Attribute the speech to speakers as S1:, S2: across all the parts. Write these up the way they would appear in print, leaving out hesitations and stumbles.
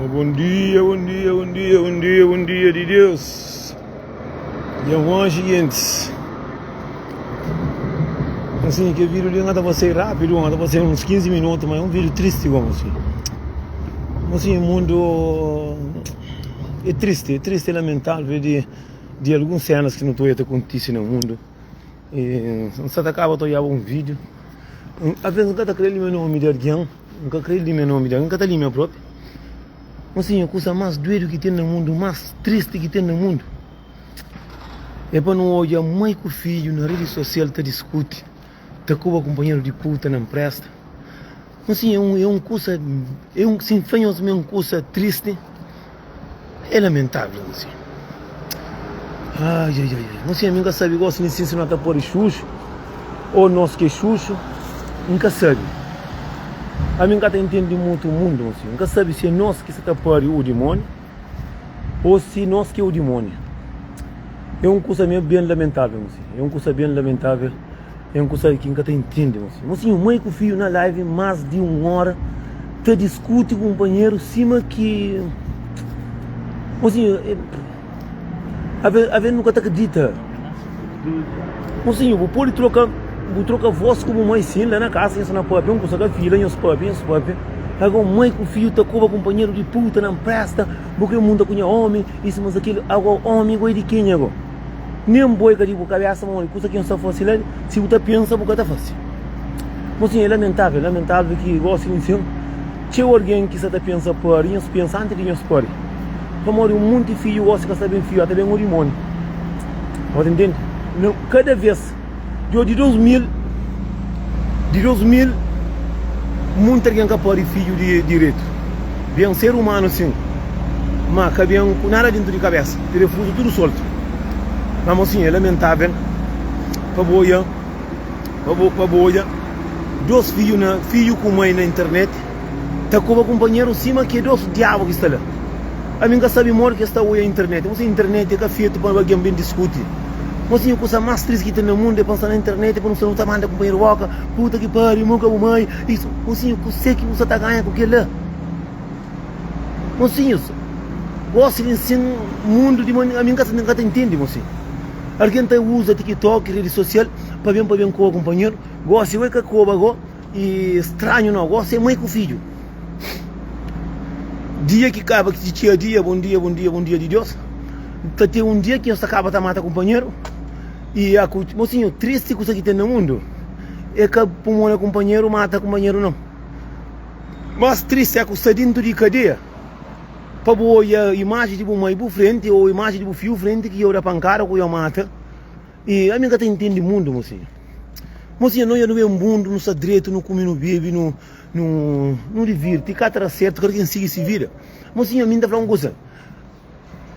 S1: Bom dia, bom dia, bom dia, bom dia, bom dia de Deus. E amanhã, gente. Assim, que vídeo ali anda você rápido, anda você uns 15 minutos, mas é um vídeo triste, como assim. Assim, o mundo é triste, lamentável de algumas cenas que não estão acontecendo no mundo. E se acaba de olhar um vídeo. Às vezes nunca está crendo meu nome de alguém, nunca creio meu nome de alguém, nunca está ali meu próprio. Assim, a coisa mais doida que tem no mundo, mais triste que tem no mundo, é para não olhar mãe com o filho na rede social te discute, te com companheiro de puta não presta. Assim, sem fanhos uma coisa triste, é lamentável, assim. Ai. Assim, a nunca sabe igual se não se ensina a pôr xuxo, ou nós que é xuxo, nunca sabe. A mim nunca entende muito o mundo, assim. Nunca sabe se é nós que se está pôr o demônio, ou se nós que é o demônio. É uma coisa bem lamentável, assim. É uma coisa bem lamentável. É uma coisa que nunca entende, assim. Assim, mãe com o filho na live, mais de 1 hora, te discute com o companheiro, cima que... Assim, a ver nunca te acredita. Assim, eu vou trocar voz como mãe sim, lá na casa, isso na pub, um coisa filha, e os pub. Agora mãe com filho, te com companheiro de puta, não presta, porque o mundo conhece homem, isso, mas aquilo, agora homem, igual de quem agora? Nem boi que tipo cabeça, mano, coisa que não está fácil, se você pensa, porque está fácil. Mas assim, é lamentável que gosta de dizer, se alguém que está pensando por isso, pensa antes de nós por. Como um monte de filho, gosta que está bem filho, até bem o demônio. Pode entender? Cada vez, de 2000, muita gente que pode filho de direito. Bem um ser humano assim, mas que bem com nada dentro de cabeça, de refuso tudo solto. Mas assim, é lamentável, para boia, dois filho com mãe na internet, tá com o companheiro cima que é dois diabos que está lá. A mim que sabe more que está hoje a internet, mas a internet é que é feito para alguém bem discutir. Mas assim, a coisa mais triste que tem no mundo é pensar na internet, para não ser um tamanho da companheiro boca, puta que pariu, nunca o mãe, isso, assim, eu sei que você está ganhando com aquilo lá. Mas assim, gosto de ensinar o mundo de maneira, a mim nunca entende, mas assim. Alguém usa TikTok, rede social, para bem com o companheiro, gosta de ver que coba agora, e estranho não, gosta de mãe com o filho. Dia que acaba, que tinha dia, bom dia de Deus, tem um dia que você acaba de matar o companheiro, e a mocinho, triste coisa que tem no mundo é que o companheiro mata o companheiro não. Mas triste é que está dentro de cadeia. Para boa a imagem de uma mãe por frente ou a imagem de um filho frente que eu da pancada ou eu mata. E a minha gata entende o mundo, mocinho. Mocinho, não é um mundo, não está direito, não come, não bebe, não divirte, cá certo, quem siga se vira. Mocinho, a mim está falando uma coisa.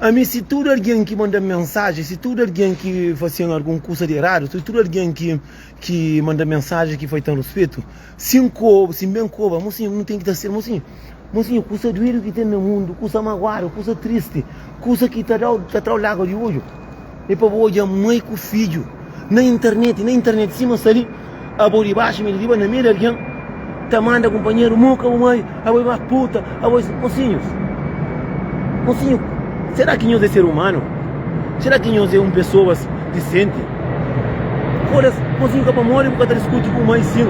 S1: A mim, se tudo alguém que manda mensagem, se tudo alguém que faz alguma coisa de errado, se tudo alguém que manda mensagem que foi tão respeito, se bem cobra, mocinho, não tem que estar sendo, mocinho, coisa doída que tem no mundo, coisa magoada, coisa triste, coisa que está o lago de olho. É para hoje a mãe com o filho, na internet, cima ali, a boa de baixo, me diga na mira, alguém, tá manda companheiro, muca, mãe, a boa mais puta, a boa, mocinho, será que nós é ser humano? Será que nós é uma pessoa decente? Olha, mocinho, que para morrer, porque está discutindo com mãe sim.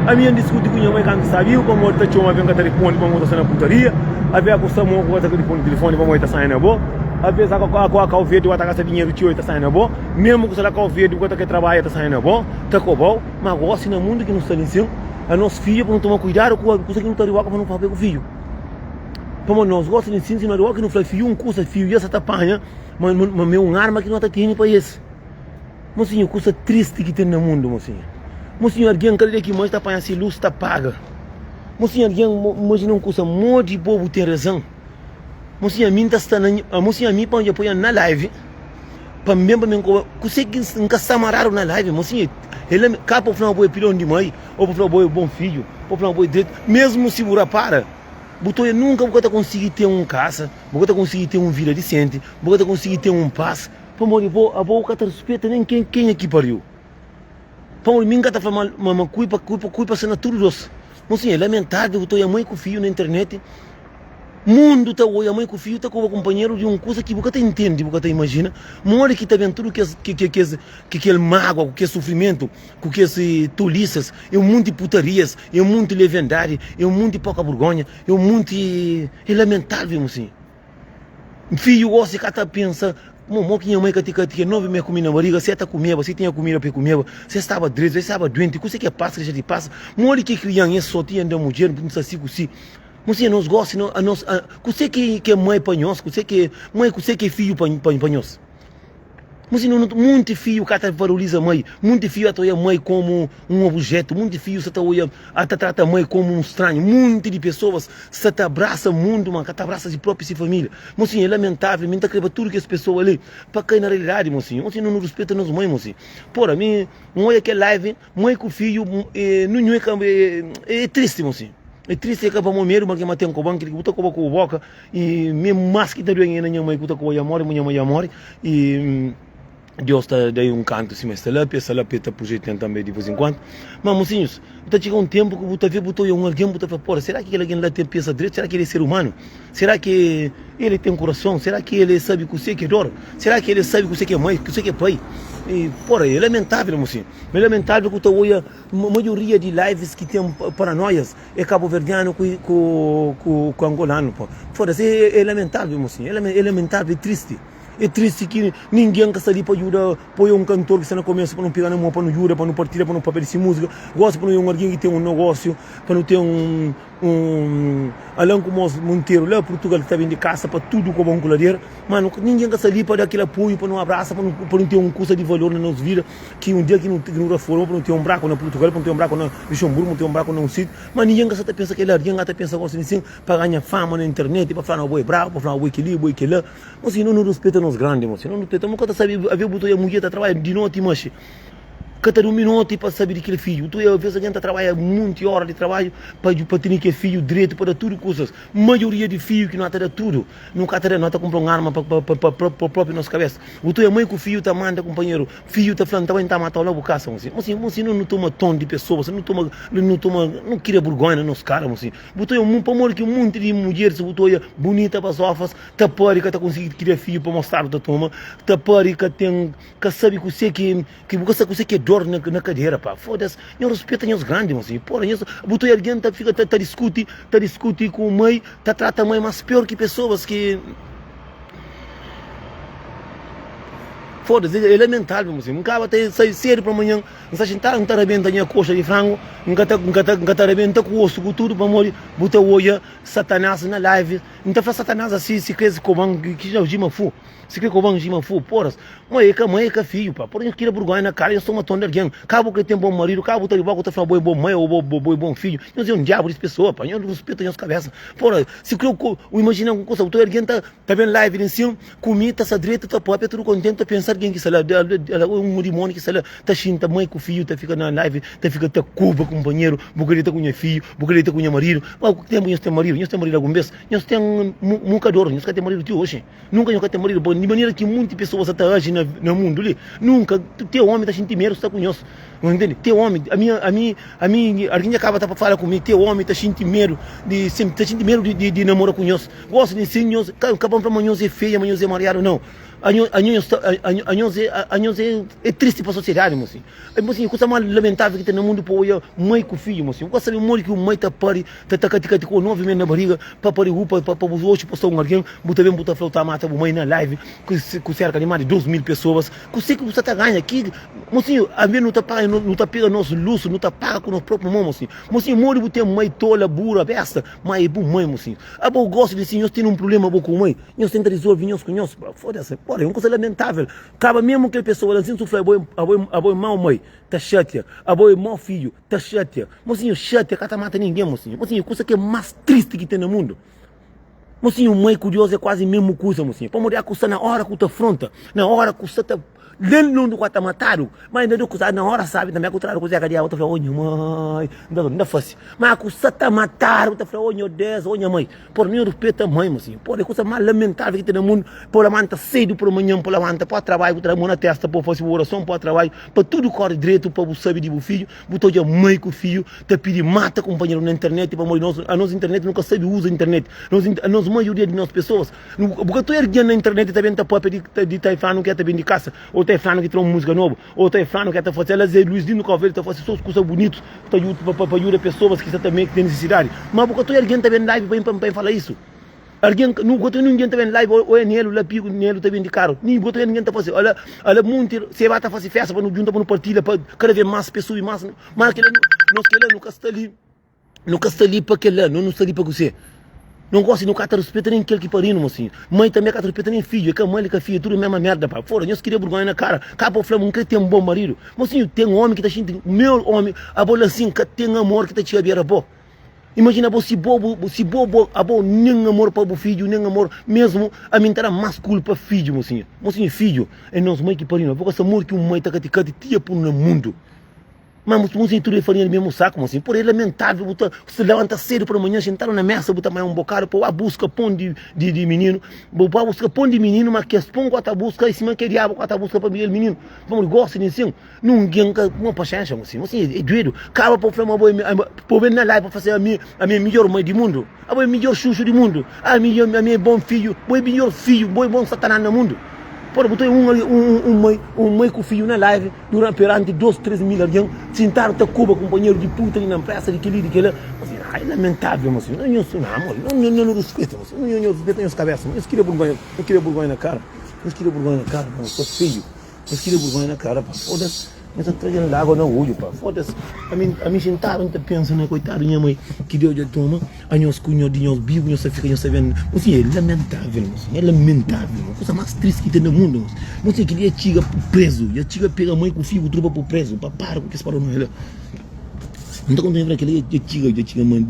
S1: A minha discute com a minha mãe quando sabia, para morrer, está chamando a telefone, para morrer, está na putaria. A ver a coisa, morrer, está com o telefone, para morrer, está saindo na boa. A ver a o verde, está gastando dinheiro, tio, está saindo na boa. Mesmo que você o verde, está que trabalha, está saindo na boa. Está com bom, mas gosta no mundo que não está em cima. A nossa filha, para não tomar cuidado com a coisa que não está de boca, para não fazer com o filho. Como nós gostamos de ensinar o que não foi filho, um curso filho, e essa tapanha, mas uma arma que não está tendo para isso. Mocinho, coisa triste que tem no mundo, mocinho. Mocinho, alguém quer que mais tapanha se luz está paga. Mocinho, alguém imagina uma coisa, um monte de povo tem razão. Mocinho, a mim está mocinho, a mim para apoiar na live, para mim, você que nunca está amarrado na live, mocinho, ele capa para falar pilão de mãe, ou para falar bom filho, ou para falar direito, mesmo se você para. Você nunca vai conseguir ter uma casa, você vai conseguir ter uma vida decente, você vai conseguir ter um paz. Para morrer, a boca está respeita nem quem aqui pariu. Para morrer, ninguém está falando uma culpa sendo tudo doce. Mas sim, é lamentável, eu estou a mãe com o filho na internet, Mundo tá hoje, a mãe com o filho tá com o companheiro de um coisa que você entende, você imagina. Mora que também tudo que é mágoa, que é sofrimento, que é tolices, é um monte de putarias, é um monte de leviandade, é um monte de pouca vergonha, é um monte de... É lamentável, assim. Filho, você que tá pensa, que minha mãe que tinha 9 meses comida na barriga, você tá comendo, você tinha comida para comer, você estava direito, você estava doente, o que passa, que já te passa. Mora que criança só tinha da mulher, não sei se você nós gostamos, você que é mãe para nós, você que é filho para nós. Mas não, muito filho que valoriza a mãe, muito filho até a mãe como um objeto, muito filho até trata a mãe como um estranho, muito de pessoas se te abraça o mundo, mas que te abraça de própria família. Mas é lamentável, me creva tudo que as pessoas ali, para cair na realidade, mas não respeita as mães, mas por mim, mãe que é live, mãe com filho, não é triste, mas é triste que a mulher que mantém com o banco, que botou com a boca, e mesmo mais que está doendo na minha mãe, que botou com a minha mãe, e Deus está daí um canto assim, mas essa lá está projetando também de vez em quando. Mas, mocinhos, está chegando um tempo que você vê, botou alguém, você fala, porra, será que alguém lá tem pensa direito? Será que ele é ser humano? Será que ele tem coração? Será que ele sabe que você que dor? Será que ele sabe que você que é mãe, que você que é pai? E, porra, é lamentável, mocinho. É lamentável que você olha a maioria de lives que tem paranoias é cabo-verdiano com angolano, pô. Foda-se, é lamentável, mocinho. É lamentável, é triste. É triste que ninguém que está ali para ajudar, põe um cantor que está no começo para não pegar na mão, para não ajudar, para não partilhar, para não papel de música, gosta para não ir alguém que tem um negócio, para não ter Alain como Monteiro, lá em Portugal que está vindo de caça para tudo com a banculadeira, mano, ninguém que está ali para dar aquele apoio, para não abraçar, para não ter um custo de valor na nossa vida, que um dia que não reformou, para não ter um buraco na Portugal, para não ter um buraco na Luxemburgo, para não ter um buraco num sítio, mas ninguém que está pensa que ele alguém que está pensando assim, para ganhar fama na internet, para falar boi bravo, para falar boi que ali, boi que lá, mas se não respeita nos grandes, mas se não respeita, mas sabe, a ver botou a mulher está trabalhando de noite, mas cada um minuto para saber de que ele é filho. Tu às vezes a gente trabalha muitas horas de trabalho para ter que é filho direito para tudo coisas. Maioria de filho que não tem tudo, nunca tem nada comprar uma arma para a própria nossa cabeça. O tu é mãe que o filho tá manda companheiro, filho tá falando também tá matando logo caça, assim não toma tom de pessoas, não queria vergonha nos caras, assim. Botou um para que um monte de mulheres botou bonita para as ofas, tá pare que tá conseguindo criar filho para mostrar da toma, tá pare que sabe que você que é dor na cadeira, pá, foda-se, não respeita os grandes, assim, porra, botou alguém, tá discute com a mãe, trata a mãe mais pior que pessoas que... Foda-se, é lamentável, assim, um cara sai cedo para amanhã, não tá arrebentando a coxa de frango, não tá arrebentando com o osso, com tudo, para morrer, botou o olho, Satanás na live, não tá falando Satanás assim, se quer que já o Gima fu. Se quer que o Gima fu, porra, mãe é que filho, pá, porra, eu queria vergonha na cara, eu sou uma tonda de alguém, cabo que tem bom marido, cabo que tá falando bom mãe ou bom filho, eu sou um diabo de pessoa, pá, eu não respeito as cabeças, porra, se eu imagino uma coisa, alguém tá vendo live em cima, comida, tá direita, tá pop, tudo contente, tá pensando quem que sei lá, um demônio que sei lá, tá xinta mãe com o filho, tá fica na live, tá fica tá cuba companheiro, porque tá com o filho, porque tá com o marido, mas o tempo nós tem marido algum vez, nós tem nunca dor, nós tem marido hoje, nunca tem marido, de maneira que muitas pessoas até hoje no mundo ali, nunca, teu homem tá sentindo medo, está com nós, não entende? Teu homem, alguém acaba para falar comigo, teu homem tá sentindo medo de namorar com nós, gosta de ensinar nós, acabam para amanhã é feia, amanhã é mareado, não. É triste para a sociedade, mocinho. É coisa mais lamentável que tem no mundo para mãe com filho, mocinho. Gosta de mãe que o mãe tá pari, tá com 9 meses na barriga, para pari roupa, para os outros passar alguém, botar bem, botar flauta, mata a mãe na live, com cerca de mais de 2.000 pessoas. Você que você tá ganhando aqui, mocinho, a mim não tá pega nosso luxo, não tá paga com o nosso próprio mão, mocinho. Mocinho, mãe botar mãe tola, burra, besta, mas é bom mãe, mocinho. A boa gosta de assim, nós temos um problema com a mãe, nós tentamos resolver nós com nós, foda-se. Porra, é uma coisa lamentável. Acaba mesmo que a pessoa assim sofre a boi mau mãe, tá chata. A boi mau filho, tá chata. Mocinho, chata, que tá mata ninguém, mocinho. Mocinho, coisa que é mais triste que tem no mundo. Mocinho, mãe curiosa é quase a mesma coisa, mocinho. Para morrer a coisa na hora que tu afronta, na hora que você tá Ele não está matado, mas ainda coisa na hora sabe também que o trabalho coisa que a outra fala, olha mãe, ainda fosse, mas a coisa está matado, outra fala, olha Deus, olha mãe, por mim eu respeito a mãe, mas por a coisa mais lamentável que tem no mundo, por a manta cedo por amanhã, por a manta para trabalho, por a mão na testa, por fazer oração, para trabalho, para tudo corre direito, para você saber de o filho, botou a mãe com o filho, te pedir mata companheiro na internet, para morrer, a nossa internet nunca sabe usa a internet, a nossa maioria de nós pessoas, porque tu erguendo na internet também está para pedir de falando que é também de caça, ou está falando que trouxe música nova, ou está falando que está fazendo, ela Luiz Dino Calveiro está fazendo só coisas bonitas, para ajudar pessoas que também têm necessidade, mas porque tu erguendo também live para falar isso. Alguém não gosta ninguém também live ou é nele lá pico nele também de caro nem gosta ninguém tá fazendo olha muito você vai tá fazer festa para não juntar para não partilha para cada vez mais pessoas e mais mas que nós que ele nunca está ali para que não está ali para você não gosta não cata respeito nem aquele que parino assim mãe também cata respeito nem filho é que a mãe que a filha tudo a mesma merda pá fora nós queria vergonha na cara capa o flamengo não quer ter um bom marido mas assim tem um homem que tá sentindo meu homem a bola assim que tem amor que tá te abrir a boca. Imagina se bobo, nem amor para o filho, nem amor mesmo, a mim terá mais culpa filho, mocinha. Mocinha, filho, é nosso mãe que pariu, porque essa amor que uma mãe está caticando tia por no mundo. Mas mocinha, tudo é farinha no mesmo saco, mocinha. Por ele é lamentável, se levanta cedo para amanhã, sentaram na mesa, botar mais um bocado, para a busca pão de menino, para busca pão de menino, mas que as pão com a busca, e se man quer diabo com a busca para o menino. Vamos, gosta de assim, ninguém com uma paciência, mocinha. Mocinha, é doido. Acaba para o flamengo, para ver na live, para fazer a minha melhor mãe do mundo, a minha melhor xuxo do mundo, a minha bom filho, o melhor filho, o bom satanás no mundo. Por botar mãe com o filho na live perante 2, 3 mil alguém sentaram a Cuba companheiro de puta ali na praça de aquele é lamentável mas não respeito não respeito as cabeças eu queria vergonha na cara sou filho eu queria vergonha na cara foda-se mas eu estou trazendo água no olho pá foda-se a mim sentaram e pensa né coitado minha mãe que Deus já toma a nós cunhos de nós vivos nós fica nós sabendo assim é lamentável coisa mais triste que tem no mundo não sei que ele chega preso e a chiga pega a mãe com o filho trupa pro preso para com que parou não ela então quando entra aquele já mãe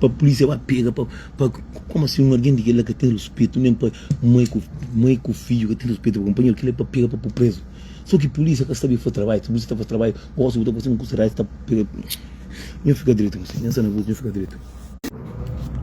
S1: para polícia vai pegar como assim alguém de que tem respeito nem para mãe com o filho que tem respeito para o companheiro que ele é para pegar para o preso só que a polícia que está bem fazer trabalho, se a polícia está fazendo trabalho, ou se você não conseguir, está pegando. Não fica direito, não fica direito.